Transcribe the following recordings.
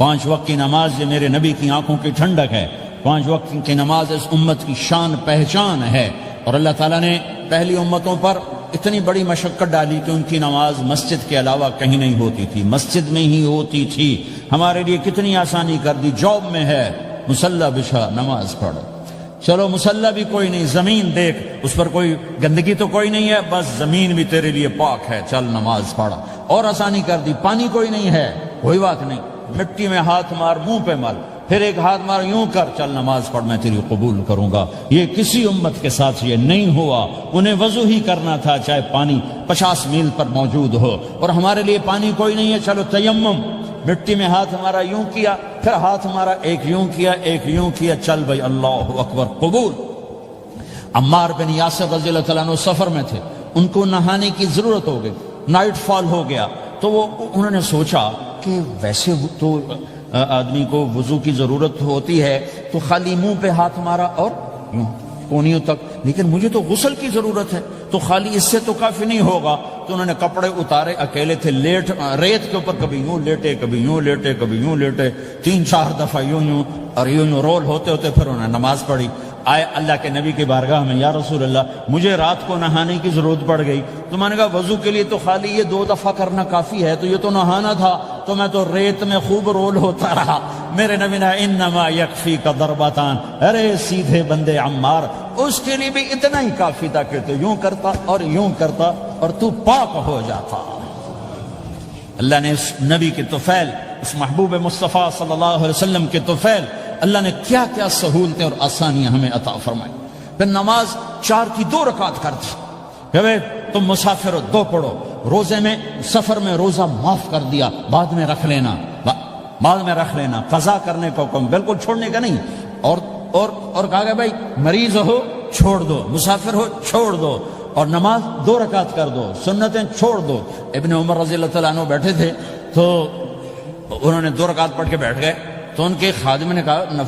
5 وقت کی نماز یہ میرے نبی کی آنکھوں کی ٹھنڈک ہے، 5 وقت کی نماز اس امت کی شان پہچان ہے۔ اور اللہ تعالیٰ نے پہلی امتوں پر اتنی بڑی مشقت ڈالی کہ ان کی نماز مسجد کے علاوہ کہیں نہیں ہوتی تھی، مسجد میں ہی ہوتی تھی۔ ہمارے لیے کتنی آسانی کر دی، جاب میں ہے مصلی بچھا نماز پڑھ، چلو مصلی بھی کوئی نہیں، زمین دیکھ اس پر کوئی گندگی تو کوئی نہیں ہے، بس زمین بھی تیرے لیے پاک ہے، چل نماز پڑھ۔ اور آسانی کر دی، پانی کوئی نہیں ہے، کوئی بات نہیں، مٹی میں ہاتھ مار، منہ پہ مل، پھر ایک ہاتھ مار، یوں کر، چل نماز پڑھ، میں تیری قبول کروں گا۔ یہ کسی امت کے ساتھ یہ نہیں ہوا، انہیں وضو ہی کرنا تھا چاہے پانی 50 میل پر موجود ہو۔ اور ہمارے لیے پانی کوئی نہیں ہے، چلو تیمم، مٹی میں ہاتھ ہمارا یوں کیا، پھر ہاتھ ہمارا ایک یوں کیا، ایک یوں کیا، چل بھائی اللہ اکبر قبول۔ عمار بن یاسر رضی اللہ تعالیٰ عنہ سفر میں تھے، ان کو نہانے کی ضرورت ہو گئی، نائٹ فال ہو گیا، تو انہوں نے سوچا کہ ویسے تو آدمی کو وضو کی ضرورت ہوتی ہے تو خالی منہ پہ ہاتھ مارا اور یوں کونیوں تک، لیکن مجھے تو غسل کی ضرورت ہے، تو خالی اس سے تو کافی نہیں ہوگا۔ تو انہوں نے کپڑے اتارے، اکیلے تھے، ریت کے اوپر کبھی یوں لیٹے، کبھی یوں لیٹے، کبھی یوں لیٹے، 3-4 دفعہ یوں اور یوں رول ہوتے ہوتے پھر انہوں نے نماز پڑھی۔ آئے اللہ کے نبی کی بارگاہ میں، یا رسول اللہ مجھے رات کو نہانے کی ضرورت پڑ گئی، تو میں نے کہا وضو کے لیے تو خالی یہ 2 دفعہ کرنا کافی ہے، تو یہ تو نہانا تھا، تو میں تو ریت میں خوب رول ہوتا رہا۔ میرے نبی نے انما یکفیک ضربتان، ارے سیدھے بندے عمار، اس کے لیے بھی اتنا ہی کافی تھا کہ تو یوں کرتا اور یوں کرتا اور تو پاک ہو جاتا۔ اللہ نے اس نبی کے طفیل، اس محبوب مصطفیٰ صلی اللہ علیہ وسلم کے طفیل، اللہ نے کیا کیا سہولتیں اور آسانیاں ہمیں عطا فرمائی۔ پھر نماز 4 کی 2 رکعت کر دی، کہ تم مسافر ہو 2 پڑھو، روزے میں سفر میں روزہ معاف کر دیا، بعد میں رکھ لینا، بعد میں رکھ لینا، قضا کرنے کا حکم، بالکل چھوڑنے کا نہیں۔ اور کہا کہ بھائی مریض ہو چھوڑ دو، مسافر ہو چھوڑ دو، اور نماز 2 رکعت کر دو، سنتیں چھوڑ دو۔ ابن عمر رضی اللہ تعالیٰ عنہ بیٹھے تھے تو انہوں نے 2 رکعت پڑھ کے بیٹھ گئے، تو ان کے خادم نے کہا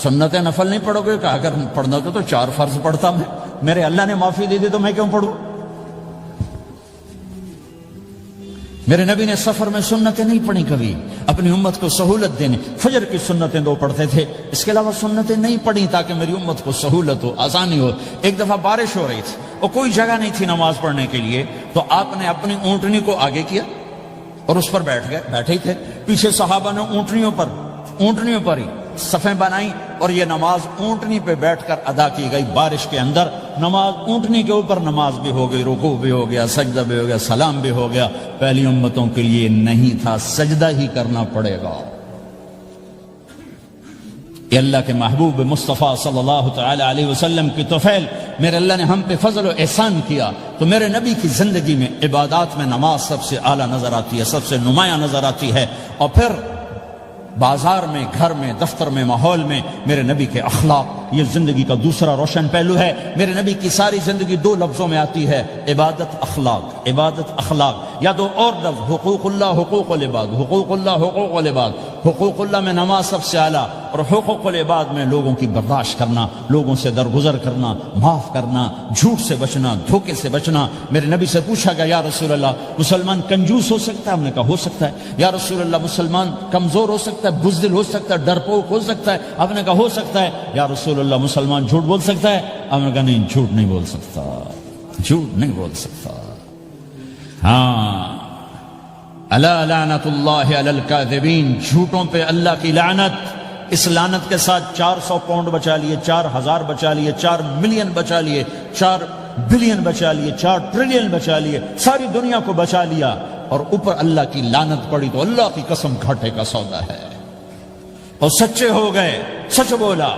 سنتیں نفل نہیں پڑھو گے؟ کہا اگر پڑھنا تو 4 فرض پڑھتا میں، میرے اللہ نے معافی دے دی تو میں کیوں پڑھوں؟ میرے نبی نے سفر میں سنتیں نہیں پڑھی کبھی، اپنی امت کو سہولت دینے، فجر کی سنتیں 2 پڑھتے تھے، اس کے علاوہ سنتیں نہیں پڑھی تاکہ میری امت کو سہولت ہو، آسانی ہو۔ ایک دفعہ بارش ہو رہی تھی اور کوئی جگہ نہیں تھی نماز پڑھنے کے لیے، تو آپ نے اپنی اونٹنی کو آگے کیا اور اس پر بیٹھ گئے، بیٹھے ہی تھے، پیچھے صحابہ نے اونٹنیوں پر ہی صفیں بنائیں، اور یہ نماز اونٹنی پہ بیٹھ کر ادا کی گئی بارش کے اندر۔ نماز اونٹنی کے اوپر نماز بھی ہو گئی، رکوع بھی ہو گیا، سجدہ بھی ہو گیا، سلام بھی ہو گیا۔ پہلی امتوں کے لیے نہیں تھا، سجدہ ہی کرنا پڑے گا۔ یہ اللہ کے محبوب مصطفیٰ صلی اللہ تعالی علیہ وسلم کی طفیل، میرے اللہ نے ہم پہ فضل و احسان کیا، تو میرے نبی کی زندگی میں عبادات میں نماز سب سے اعلیٰ نظر آتی ہے، سب سے نمایاں نظر آتی ہے۔ اور پھر بازار میں، گھر میں، دفتر میں، ماحول میں میرے نبی کے اخلاق، یہ زندگی کا دوسرا روشن پہلو ہے۔ میرے نبی کی ساری زندگی 2 لفظوں میں آتی ہے، عبادت اخلاق، عبادت اخلاق، یا 2 اور لفظ، حقوق اللہ، حقوق العباد، حقوق اللہ، حقوق العباد۔ حقوق اللہ میں نماز سب سے اعلیٰ، اور حقوق العباد میں لوگوں کی برداشت کرنا، لوگوں سے درگزر کرنا، معاف کرنا، جھوٹ سے بچنا، دھوکے سے بچنا۔ میرے نبی سے پوچھا گیا یا رسول اللہ مسلمان کنجوس ہو سکتا ہے؟ ہم نے کہا ہو سکتا ہے۔ یا رسول اللہ مسلمان کمزور ہو سکتا ہے، بزدل ہو سکتا ہے، ڈرپوک ہو سکتا ہے؟ آپ نے کہا ہو سکتا ہے۔ یا رسول اللہ مسلمان جھوٹ بول سکتا ہے؟ آپ نے کہا نہیں، جھوٹ نہیں بول سکتا، جھوٹ نہیں بول سکتا۔ ہاں، الا لعنت اللہ علی الکاذبین، جھوٹوں پہ اللہ کی لعنت۔ اس لعنت کے ساتھ 400 پاؤنڈ بچا لیے، 4000 بچا لیے، 4 ملین بچا لیے، 4 بلین بچا لیے، 4 ٹریلین بچا لیے، ساری دنیا کو بچا لیا، اور اوپر اللہ کی لعنت پڑی تو اللہ کی قسم گھاٹے کا سودا ہے۔ اور سچے ہو گئے، سچ بولا،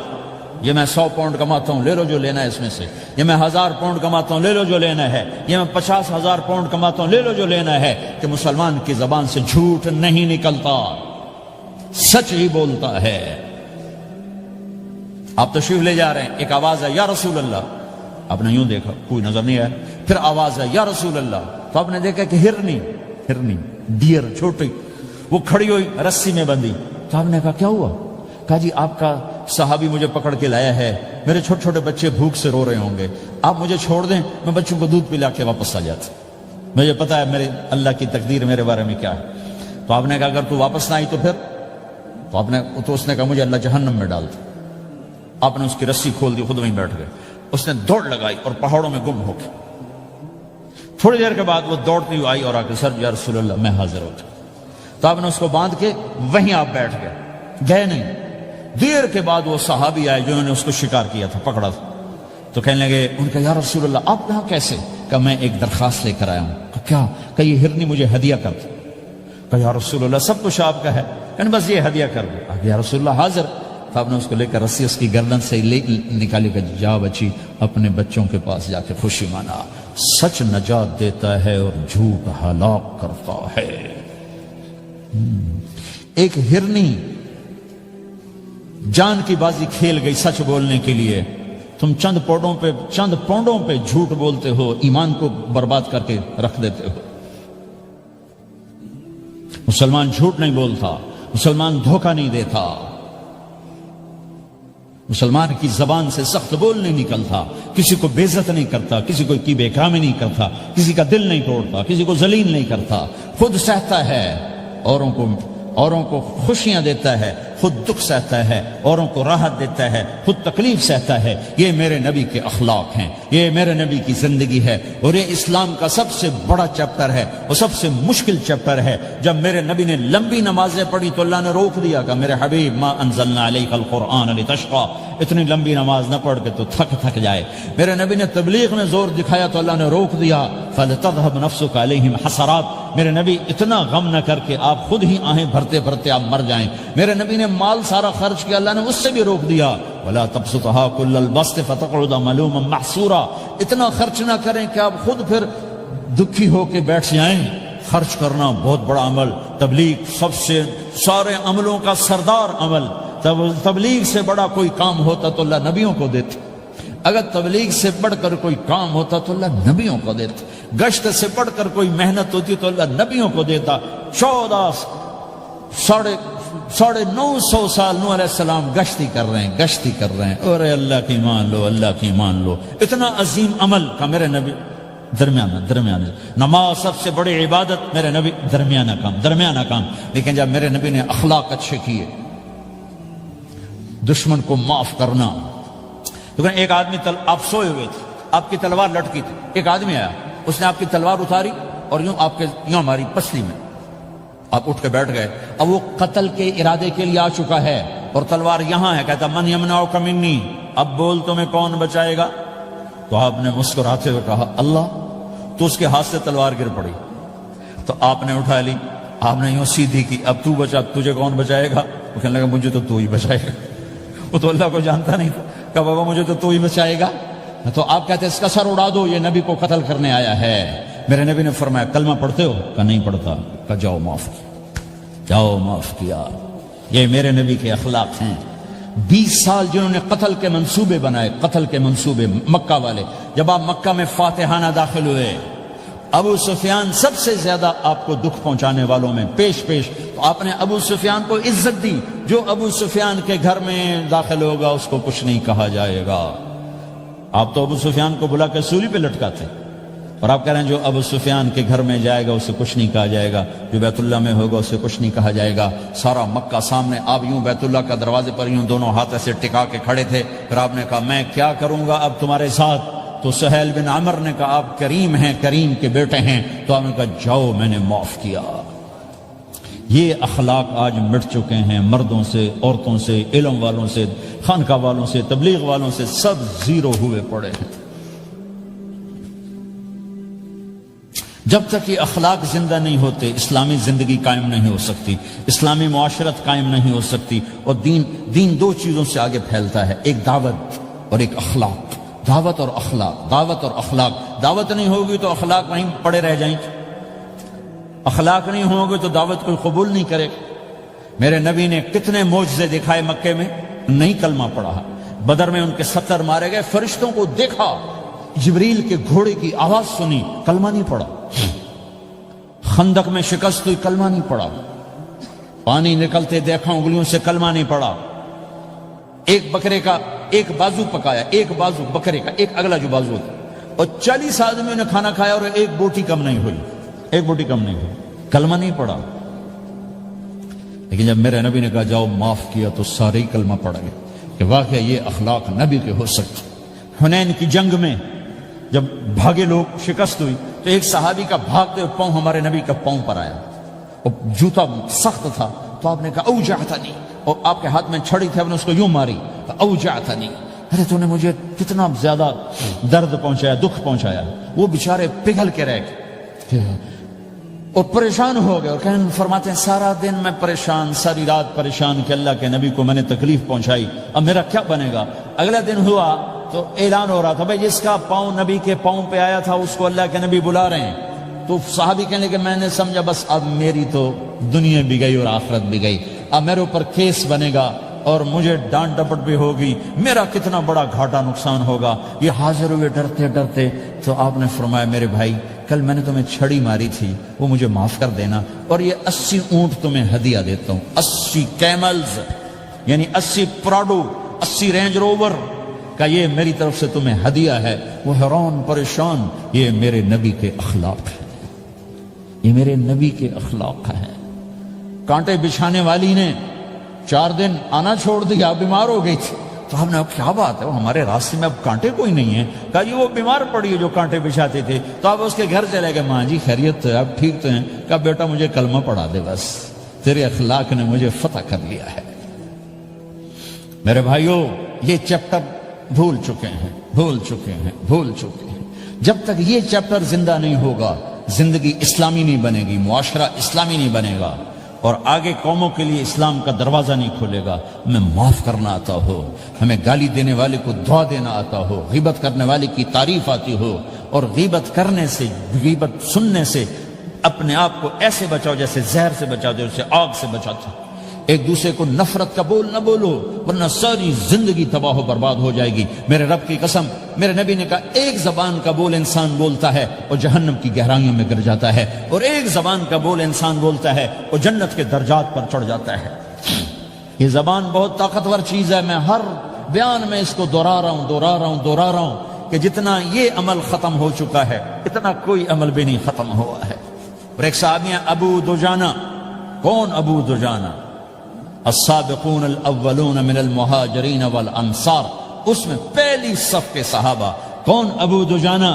یہ میں 100 پاؤنڈ کماتا ہوں، لے لو جو لینا ہے اس میں سے، یہ میں 1000 پاؤنڈ کماتا ہوں، لے لو جو لینا ہے، یہ میں 50,000 پاؤنڈ کماتا ہوں، لے لو جو لینا ہے۔ کہ مسلمان کی زبان سے جھوٹ نہیں نکلتا، سچ ہی بولتا ہے۔ آپ تشریف لے جا رہے ہیں، ایک آواز ہے یا رسول اللہ، آپ نے یوں دیکھا، کوئی نظر نہیں آیا، پھر آواز ہے یا رسول اللہ، تو آپ نے دیکھا کہ ہرنی ڈیر چھوٹی وہ کھڑی ہوئی، رسی میں بندھی، تو آپ نے کہا کیا ہوا؟ کہا جی آپ کا صحابی مجھے پکڑ کے لایا ہے، میرے چھوٹے چھوٹے بچے بھوک سے رو رہے ہوں گے، آپ مجھے چھوڑ دیں، میں بچوں کو دودھ پلا کے واپس آ جاتا، مجھے پتا ہے میرے اللہ کی تقدیر میرے بارے میں کیا ہے۔ تو آپ نے کہا اگر تو واپس نہ آئی تو پھر تو اس نے کہا مجھے اللہ جہنم میں ڈال دے. آپ نے اس کی رسی کھول دی, خود وہیں بیٹھ گئے. اس نے دوڑ لگائی اور پہاڑوں میں گم ہو گئی. تھوڑی دیر کے بعد وہ دوڑتی ہوئی آئی اور آ کے سر یا رسول اللہ میں حاضر ہو جاؤں. تو آپ نے اس کو باندھ کے وہیں آپ بیٹھ گئے نہیں. دیر کے بعد وہ صحابی آئے جنہوں نے اس کو شکار کیا تھا, پکڑا تھا. تو کہنے لگے, ان کا یا رسول اللہ آپ یہاں کیسے؟ کہ میں ایک درخواست لے کر آیا ہوں. کیا؟ کہ یہ ہرنی مجھے ہدیہ کر دو. کہ یا رسول اللہ سب کچھ آپ کا ہے, کہنے بس یہ ہدیہ کر دو. یا رسول اللہ حاضر. تو آپ نے اس کو لے کر رسی اس کی گردن سے نکالی کہ جا بچی اپنے بچوں کے پاس جا کے خوشی منا. سچ نجات دیتا ہے اور جھوٹ ہلاک کرتا ہے. ایک ہرنی جان کی بازی کھیل گئی سچ بولنے کے لیے. تم چند پونڈوں پہ جھوٹ بولتے ہو, ایمان کو برباد کر کے رکھ دیتے ہو. مسلمان جھوٹ نہیں بولتا, مسلمان دھوکہ نہیں دیتا, مسلمان کی زبان سے سخت بول نہیں نکلتا, کسی کو بے عزت نہیں کرتا, کسی کو کی بے اکرامی نہیں کرتا, کسی کا دل نہیں توڑتا, کسی کو ذلیل نہیں کرتا, خود سہتا ہے, اوروں کو خوشیاں دیتا ہے, خود دکھ سہتا ہے, اوروں کو راحت دیتا ہے, خود تکلیف سہتا ہے. یہ میرے نبی کے اخلاق ہیں, یہ میرے نبی کی زندگی ہے, اور یہ اسلام کا سب سے بڑا چیپٹر ہے اور سب سے مشکل چیپٹر ہے. جب میرے نبی نے لمبی نمازیں پڑھی تو اللہ نے روک دیا کہ میرے حبیب ما انزلنا علیک القرآن لتشقى, اتنی لمبی نماز نہ پڑھ کے تو تھک جائے. میرے نبی نے تبلیغ میں زور دکھایا تو اللہ نے روک دیا, فلتذهب نفسك علیہم حسرات. میرے نبی اتنا غم نہ کر کے آپ خود ہی آہیں بھرتے بھرتے آپ مر جائیں. میرے نبی نے مال سارا خرچ کیا, اللہ نے اس سے بھی روک دیا. ولا تبسطها كل البسط فتقعد ملوما محسورا. اتنا خرچ نہ کریں کہ آپ خود پھر دکھی ہو کے بیٹھ جائیں. خرچ کرنا بہت بڑا عمل, تبلیغ سب سے سارے عملوں کا سردار عمل. تبلیغ سے بڑا کوئی کام ہوتا تو اللہ نبیوں کو دیتے. اگر تبلیغ سے بڑھ کر کوئی کام ہوتا تو اللہ نبیوں کو دیتا. گشت سے بڑھ کر کوئی محنت ہوتی تو اللہ نبیوں کو دیتا. 950 سال نوح علیہ السلام گشتی کر رہے ہیں, اور اللہ کی مان لو. اتنا عظیم عمل کا میرے نبی درمیانہ. نماز سب سے بڑی عبادت, میرے نبی درمیانہ کام. لیکن جب میرے نبی نے اخلاق اچھے کیے, دشمن کو معاف کرنا. لیکن ایک آدمی آپ سوئے ہوئے تھے, آپ کی تلوار لٹکی تھی, ایک آدمی آیا, اس نے آپ کی تلوار اتاری اور یوں ماری پسلی میں. آپ اٹھ کے بیٹھ گئے. اب وہ قتل کے ارادے کے لیے آ چکا ہے اور تلوار یہاں ہے. کہتا من یمنعک منی, اب بول تمہیں کون بچائے گا؟ تو آپ نے مسکراتے ہوئے کہا اللہ. تو اس کے ہاتھ سے تلوار گر پڑی. تو آپ نے اٹھا لی, آپ نے یوں سیدھی کی, اب تو بچا, تجھے کون بچائے گا؟ وہ کہنے لگا مجھے تو ہی بچائے گا. وہ تو اللہ کو جانتا نہیں تھا. کہ بابا مجھے تو ہی بچائے گا. تو آپ کہتے ہیں اس کا سر اڑا دو, یہ نبی کو قتل کرنے آیا ہے. میرے نبی نے فرمایا کلمہ پڑھتے ہو؟ کہ نہیں پڑھتا. کہ جاؤ معاف کیا. یہ میرے نبی کے اخلاق ہیں. 20 سال جنہوں نے قتل کے منصوبے بنائے, مکہ والے. جب آپ مکہ میں فاتحانہ داخل ہوئے, ابو سفیان سب سے زیادہ آپ کو دکھ پہنچانے والوں میں پیش. تو آپ نے ابو سفیان کو عزت دی. جو ابو سفیان کے گھر میں داخل ہوگا اس کو کچھ نہیں کہا جائے گا. آپ تو ابو سفیان کو بلا کے سولی پہ لٹکاتے, اور آپ کہہ رہے ہیں جو ابو سفیان کے گھر میں جائے گا اسے کچھ نہیں کہا جائے گا, جو بیت اللہ میں ہوگا اسے کچھ نہیں کہا جائے گا. سارا مکہ سامنے, آپ یوں بیت اللہ کا دروازے پر یوں دونوں ہاتھ ایسے ٹکا کے کھڑے تھے. پھر آپ نے کہا میں کیا کروں گا اب تمہارے ساتھ؟ تو سہیل بن عمر نے کہا آپ کریم ہیں, کریم کے بیٹے ہیں. تو آپ نے کہا جاؤ میں نے معاف کیا. یہ اخلاق آج مٹ چکے ہیں. مردوں سے, عورتوں سے, علم والوں سے, خانقاہ والوں سے, تبلیغ والوں سے, سب زیرو ہوئے پڑے ہیں. جب تک یہ اخلاق زندہ نہیں ہوتے اسلامی زندگی قائم نہیں ہو سکتی, اسلامی معاشرت قائم نہیں ہو سکتی. اور دین دو چیزوں سے آگے پھیلتا ہے, ایک دعوت اور ایک اخلاق. دعوت اور اخلاق. دعوت نہیں ہوگی تو اخلاق وہیں پڑے رہ جائیں. اخلاق نہیں ہوں گے تو دعوت کوئی قبول نہیں کرے. میرے نبی نے کتنے معجزے دکھائے مکے میں, نہیں کلمہ پڑھا. بدر میں ان کے 70 مارے گئے, فرشتوں کو دیکھا, جبریل کے گھوڑے کی آواز سنی, کلمہ نہیں پڑھا. خندق میں شکست ہوئی, کلمہ نہیں پڑھا. پانی نکلتے دیکھا, انگلیوں سے کلمہ نہیں پڑھا. ایک بکرے کا ایک بازو پکایا, ایک بازو بکرے کا, ایک اگلا جو بازو ہوتا, اور 40 آدمیوں نے کھانا کھایا اور ایک بوٹی کم نہیں ہوئی, کلمہ نہیں پڑھا. لیکن جب میرے نبی نے کہا جاؤ معاف کیا تو سارے ہی کلمہ پڑ گئے کہ واقعی یہ اخلاق نبی کے ہو سکتے۔ حنین کی جنگ میں جب بھاگے لوگ، شکست ہوئی، تو ایک صحابی کا بھاگتے ہوئے پاؤں ہمارے نبی کا پاؤں پر آیا، اور جوتا سخت تھا، تو آپ نے کہا اوجعتنی، اور آپ کے ہاتھ میں چھڑی تھی، آپ نے اس کو یوں ماری، اوجعتنی، ارے تو نے مجھے کتنا زیادہ درد پہنچایا، دکھ پہنچایا۔ وہ بیچارے پگھل کے رہ گئے اور پریشان ہو گئے، اور فرماتے ہیں سارا دن میں پریشان، ساری رات پریشان کہ اللہ کے نبی کو میں نے تکلیف پہنچائی، اب میرا کیا بنے گا۔ اگلا دن ہوا تو اعلان ہو رہا تھا بھائی جس کا پاؤں نبی کے پاؤں پہ آیا تھا اس کو اللہ کے نبی بلا رہے ہیں۔ تو صحابی کہنے لگے میں نے سمجھا بس اب میری تو دنیا بھی گئی اور آخرت بھی گئی، اب میرے اوپر کیس بنے گا اور مجھے ڈانٹ ڈپٹ بھی ہوگی، میرا کتنا بڑا گھاٹا نقصان ہوگا۔ یہ حاضر ہوئے ڈرتے ڈرتے، تو آپ نے فرمایا میرے بھائی کل میں نے تمہیں چھڑی ماری تھی، وہ مجھے معاف کر دینا، اور یہ 80 اونٹ تمہیں ہدیہ دیتا ہوں، 80 کیملز یعنی 80 پراڈو، 80 رینج روور کا یہ میری طرف سے تمہیں ہدیہ ہے۔ وہ حیران پریشان، یہ میرے نبی کے اخلاق ہے، یہ میرے نبی کے اخلاق ہے۔ کانٹے بچھانے والی نے 4 دن آنا چھوڑ دیا، بیمار ہو گئی تھی، تو ہم نے کیا بات ہے، وہ ہمارے راستے میں اب کانٹے کوئی نہیں ہے، کہا یہ وہ بیمار پڑی ہے جو کانٹے بچھاتے تھے۔ تو آپ اس کے گھر چلے گئے، ماں جی خیریت تو ہے، اب ٹھیک تو ہیں؟ کہا بیٹا مجھے کلمہ پڑھا دے، بس تیرے اخلاق نے مجھے فتح کر لیا ہے۔ میرے بھائیوں یہ چیپٹر بھول چکے ہیں، بھول چکے ہیں، بھول چکے ہیں۔ جب تک یہ چیپٹر زندہ نہیں ہوگا زندگی اسلامی نہیں بنے گی، معاشرہ اسلامی نہیں بنے گا، اور آگے قوموں کے لیے اسلام کا دروازہ نہیں کھلے گا۔ ہمیں معاف کرنا آتا ہو، ہمیں گالی دینے والے کو دعا دینا آتا ہو، غیبت کرنے والے کی تعریف آتی ہو، اور غیبت کرنے سے، غیبت سننے سے اپنے آپ کو ایسے بچاؤ جیسے زہر سے بچاتے ہو، جیسے آگ سے بچاتے ہو۔ ایک دوسرے کو نفرت کا بول نہ بولو ورنہ ساری زندگی تباہ و برباد ہو جائے گی۔ میرے رب کی قسم، میرے نبی نے کہا ایک زبان کا بول انسان بولتا ہے اور جہنم کی گہرائیوں میں گر جاتا ہے، اور ایک زبان کا بول انسان بولتا ہے اور جنت کے درجات پر چڑھ جاتا ہے۔ یہ زبان بہت طاقتور چیز ہے، میں ہر بیان میں اس کو دہرا رہا ہوں کہ جتنا یہ عمل ختم ہو چکا ہے اتنا کوئی عمل بھی نہیں ختم ہوا ہے۔ اور ایک صحابی ہیں ابو دجانہ۔ کون ابو دجانہ؟ السابقون الاولون من المہاجرین والانصار، اس میں پہلی صف کے صحابہ۔ کون ابو دجانہ؟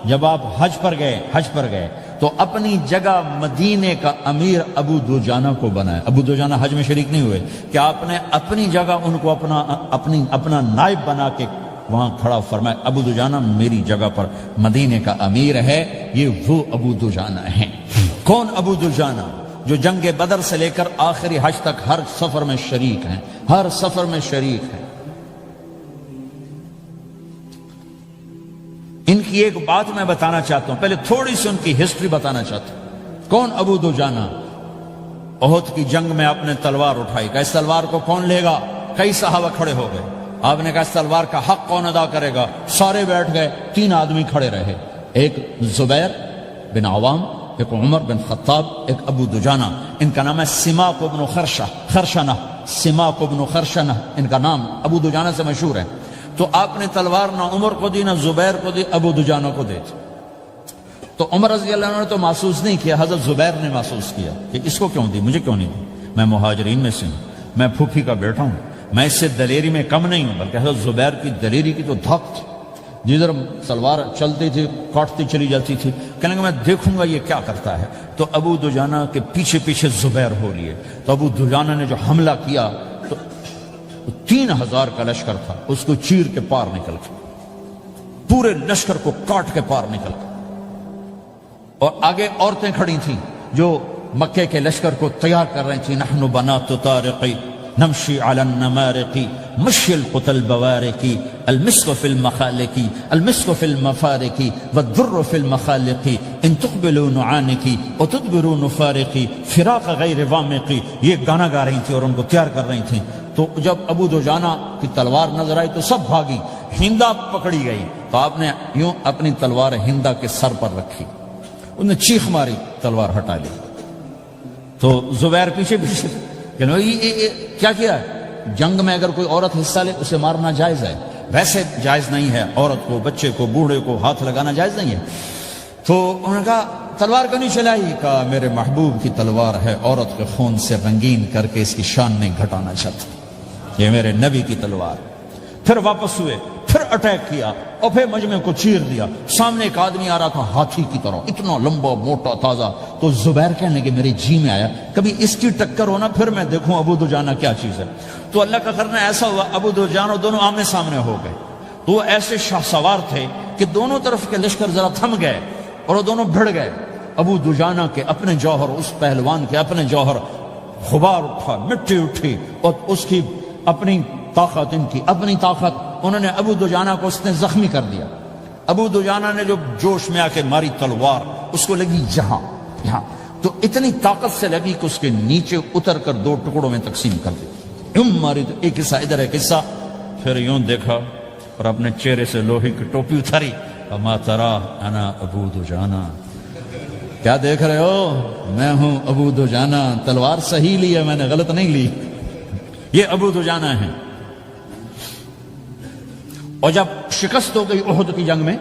جب آپ حج پر گئے تو اپنی جگہ مدینے کا امیر ابو دجانہ کو بنایا۔ ابو دجانہ حج میں شریک نہیں ہوئے کہ آپ نے اپنی جگہ ان کو اپنا نائب بنا کے وہاں کھڑا فرمایا ابو دجانہ میری جگہ پر مدینے کا امیر ہے، یہ وہ ابو دجانہ ہیں۔ کون ابو دجانہ؟ جو جنگ بدر سے لے کر آخری حج تک ہر سفر میں شریک ہیں، ہر سفر میں شریک ہیں۔ ان کی ایک بات میں بتانا چاہتا ہوں، پہلے تھوڑی سی ان کی ہسٹری بتانا چاہتا ہوں۔ کون ابو دجانہ؟ احد کی جنگ میں آپ نے تلوار اٹھائی، کہ اس تلوار کو کون لے گا؟ کئی صحابہ کھڑے ہو گئے۔ آپ نے کہا اس تلوار کا حق کون ادا کرے گا؟ سارے بیٹھ گئے، 3 آدمی کھڑے رہے، ایک زبیر بن عوام، ایک عمر بن خطاب، ایک ابو دجانہ۔ ان کا نام ہے سماک بن خرشنہ، سماک بن خرشنہ ان کا نام ابو دجانہ سے مشہور ہے۔ تو آپ نے تلوار نہ عمر کو دی، نہ زبیر کو دی، ابو دجانہ کو دی۔ تو عمر رضی اللہ عنہ نے تو محسوس نہیں کیا، حضرت زبیر نے محسوس کیا کہ اس کو کیوں دی، مجھے کیوں نہیں دی؟ میں مہاجرین میں سے ہوں، میں پھوپھی کا بیٹا ہوں، میں اس سے دلیری میں کم نہیں ہوں۔ بلکہ حضرت زبیر کی دلیری کی تو دھک تھی، جدھر سلوار چلتی تھی کاٹتی چلی جاتی تھی، کہنے کہ میں دیکھوں گا یہ کیا کرتا ہے۔ تو ابو دجانہ کے پیچھے پیچھے زبیر ہو لیے۔ تو ابو دجانہ نے جو حملہ کیا تو 3000 کا لشکر تھا، اس کو چیر کے پار نکل گیا، پورے لشکر کو کاٹ کے پار نکل گیا۔ اور آگے عورتیں کھڑی تھیں جو مکے کے لشکر کو تیار کر رہی تھیں۔ نحن بنات طارقی نمشی علی النمارقی مشی القتل بوارقی المسک فی المخالقی المسک فی المفارقی والدر فی المخالقی ان تقبلوا نعانقی وتدبروا نفارقی فراق غیر وامقی۔ یہ گانا گا رہی تھی اور ان کو تیار کر رہی تھیں۔ تو جب ابو دجانہ کی تلوار نظر آئی تو سب بھاگی، ہندا پکڑی گئی، تو آپ نے یوں اپنی تلوار ہندا کے سر پر رکھی، انہوں نے چیخ ماری، تلوار ہٹا لی۔ تو زبیر پیچھے پیچھے کہ کیا کیا ہے؟ جنگ میں اگر کوئی عورت حصہ لے اسے مارنا جائز ہے، ویسے جائز نہیں ہے، عورت کو، بچے کو، بوڑھے کو ہاتھ لگانا جائز نہیں ہے۔ تو انہوں نے کہا تلوار کیوں نہیں چلائی؟ کہا میرے محبوب کی تلوار ہے، عورت کے خون سے رنگین کر کے اس کی شان نہیں گھٹانا چاہتا، یہ میرے نبی کی تلوار۔ پھر واپس ہوئے، پھر اٹیک کیا اور پھر مجمع کو چیر دیا۔ سامنے ایک آدمی آ رہا تھا ہاتھی کی طرح، اتنا لمبا موٹا تازہ، تو زبیر کہنے لگے میرے جی میں آیا کبھی اس کی ٹکر ہونا پھر میں دیکھوں ابو دجانہ کیا چیز ہے۔ تو اللہ کا کرنا ایسا ہوا ابو دجانہ دونوں آمنے سامنے ہو گئے، تو وہ ایسے شاہ سوار تھے کہ دونوں طرف کے لشکر ذرا تھم گئے اور وہ دونوں بھڑ گئے۔ ابو دجانہ کے اپنے جوہر، اس پہلوان کے اپنے جوہر، غبار اٹھا، مٹی اٹھی، اور اس کی اپنی طاقت، ان کی اپنی طاقت، انہوں نے ابو دجانہ کو اس نے زخمی کر دیا۔ ابو دجانہ نے جو جوش میں آ کے ماری تلوار، اس کو لگی یہاں، تو اتنی طاقت سے لگی کہ اس کے نیچے اتر کر 2 ٹکڑوں میں تقسیم کر دی۔ یوں ماری تو ایک حصہ ادھر ایک حصہ، پھر یوں دیکھا اور اپنے چہرے سے لوہے کی ٹوپی اتاری، اما ترا انا ابو دجانہ، کیا دیکھ رہے ہو؟ میں ہوں ابو دجانہ، تلوار صحیح لی ہے میں نے، غلط نہیں لی۔ یہ ابو دجانہ ہیں۔ اور جب شکست ہو گئی احد کی جنگ میں،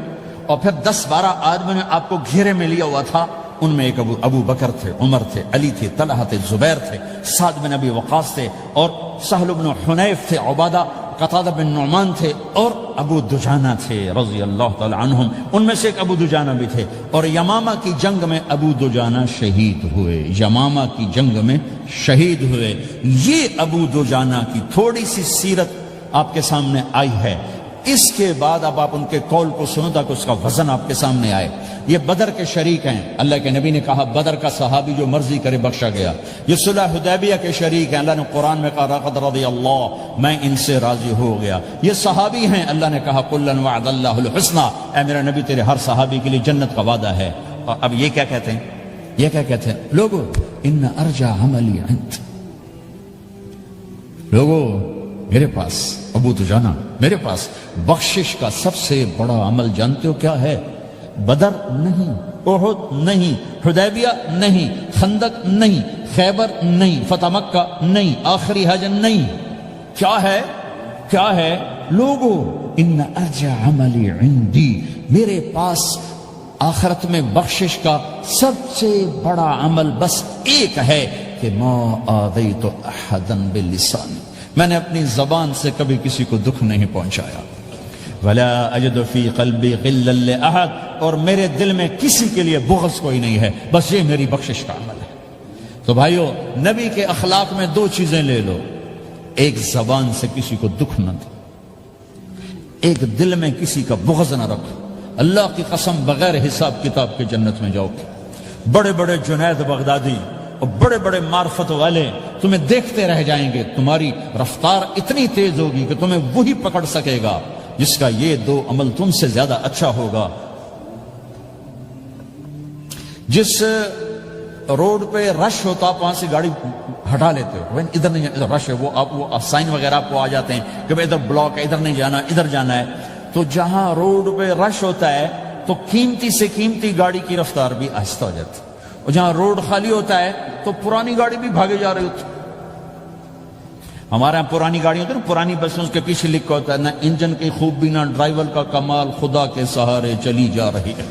اور پھر 10-12 آدمی نے آپ کو گھیرے میں لیا ہوا تھا، ان میں ایک ابو بکر تھے، عمر تھے، علی تھے، طلحہ تھے، زبیر تھے، سعد بن ابی وقاص تھے، اور سہل بن حنیف تھے، عبادہ قتادہ بن نعمان تھے، اور ابو دجانہ تھے رضی اللہ تعالی عنہم۔ ان میں سے ایک ابو دجانہ بھی تھے، اور یمامہ کی جنگ میں ابو دجانہ شہید ہوئے، یمامہ کی جنگ میں شہید ہوئے۔ یہ ابو دجانہ کی تھوڑی سی سیرت آپ کے سامنے آئی ہے۔ اس کے بعد اب آپ ان کے قول کو سنو تاکہ اس کا وزن آپ کے سامنے آئے۔ یہ بدر کے شریک ہیں، اللہ کے نبی نے کہا بدر کا صحابی جو مرضی کرے بخشا گیا۔ یہ صلح حدیبیہ کے شریک ہیں، اللہ نے قرآن میں کہا لقد رضی اللہ، میں ان سے راضی ہو گیا۔ یہ صحابی ہیں، اللہ نے کہا کلا وعد اللہ الحسنى، اے میرا نبی تیرے ہر صحابی کے لیے جنت کا وعدہ ہے۔ اور اب یہ کیا کہتے ہیں؟ یہ کیا کہتے ہیں لوگو؟ ان ارجع عملی عند، لوگو میرے پاس، ابو دجانہ میرے پاس بخشش کا سب سے بڑا عمل جانتے ہو کیا ہے؟ بدر نہیں، احد نہیں، حدیبیہ نہیں، خندق نہیں، خیبر نہیں، فتح مکہ نہیں، آخری حج نہیں۔ کیا ہے؟ کیا ہے لوگو؟ ان ارجع عملی عندی، میرے پاس آخرت میں بخشش کا سب سے بڑا عمل بس ایک ہے کہ ما آذیت احدا بلسانی، میں نے اپنی زبان سے کبھی کسی کو دکھ نہیں پہنچایا۔ ولا اجد فی قلبی غلا لاحد، اور میرے دل میں کسی کے لیے بغض کوئی نہیں ہے، بس یہ میری بخشش کا عمل ہے۔ تو بھائیو، نبی کے اخلاق میں 2 چیزیں لے لو، ایک زبان سے کسی کو دکھ نہ دو، ایک دل میں کسی کا بغض نہ رکھو۔ اللہ کی قسم بغیر حساب کتاب کے جنت میں جاؤ گے۔ بڑے بڑے جنید بغدادی اور بڑے بڑے معرفت والے تمہیں دیکھتے رہ جائیں گے، تمہاری رفتار اتنی تیز ہوگی کہ تمہیں وہی پکڑ سکے گا جس کا یہ 2 عمل تم سے زیادہ اچھا ہوگا۔ جس روڈ پہ رش ہوتا آپ وہاں سے گاڑی ہٹا لیتے ہو، ادھر نہیں ادھر رش ہے، وہ سائن وغیرہ آپ کو آ جاتے ہیں کہ ادھر بلاک ہے، ادھر نہیں جانا، ادھر جانا ہے۔ تو جہاں روڈ پہ رش ہوتا ہے تو قیمتی سے قیمتی گاڑی کی رفتار بھی آہستہ ہو جاتی ہے، اور جہاں روڈ خالی ہوتا ہے تو پرانی گاڑی بھی بھاگے جا رہی ہوتی ہے۔ ہمارے یہاں پرانی گاڑی ہوتی ہے نا، پرانی بسوں کے پیچھے لکھا ہوتا ہے نہ انجن کی خوبی نہ ڈرائیور کا کمال، خدا کے سہارے چلی جا رہی ہے۔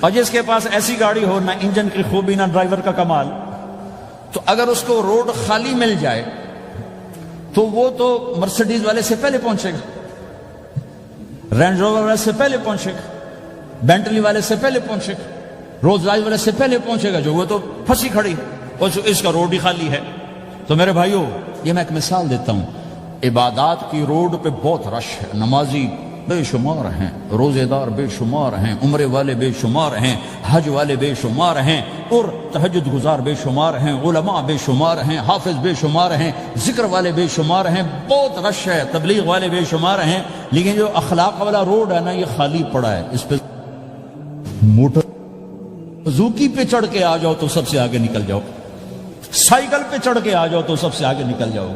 اور جس کے پاس ایسی گاڑی ہو، نہ انجن کی خوبی نہ ڈرائیور کا کمال، تو اگر اس کو روڈ خالی مل جائے تو وہ تو مرسیڈیز والے سے پہلے پہنچے گا، رینج روور والے سے پہلے پہنچے گا، بینٹلی والے سے پہلے پہنچے گا، روز رائز والے سے پہلے پہنچے گا، جو وہ تو پھنسی کھڑی اور اس کا روڈ ہی خالی ہے۔ تو میرے بھائیو، یہ میں ایک مثال دیتا ہوں، عبادات کی روڈ پہ بہت رش ہے، نمازی بے شمار ہیں، روزے دار بے شمار ہیں، عمرے والے بے شمار ہیں، حج والے بے شمار ہیں، اور تہجد گزار بے شمار ہیں، علماء بے شمار ہیں، حافظ بے شمار ہیں، ذکر والے بے شمار ہیں، بہت رش ہے، تبلیغ والے بے شمار ہیں، لیکن جو اخلاق والا روڈ ہے نا، یہ خالی پڑا ہے۔ اس پہ موٹر زوکی پہ چڑھ کے آ جاؤ تو سب سے آگے نکل جاؤ، سائیکل پہ چڑھ کے آ جاؤ تو سب سے آگے نکل جاؤ۔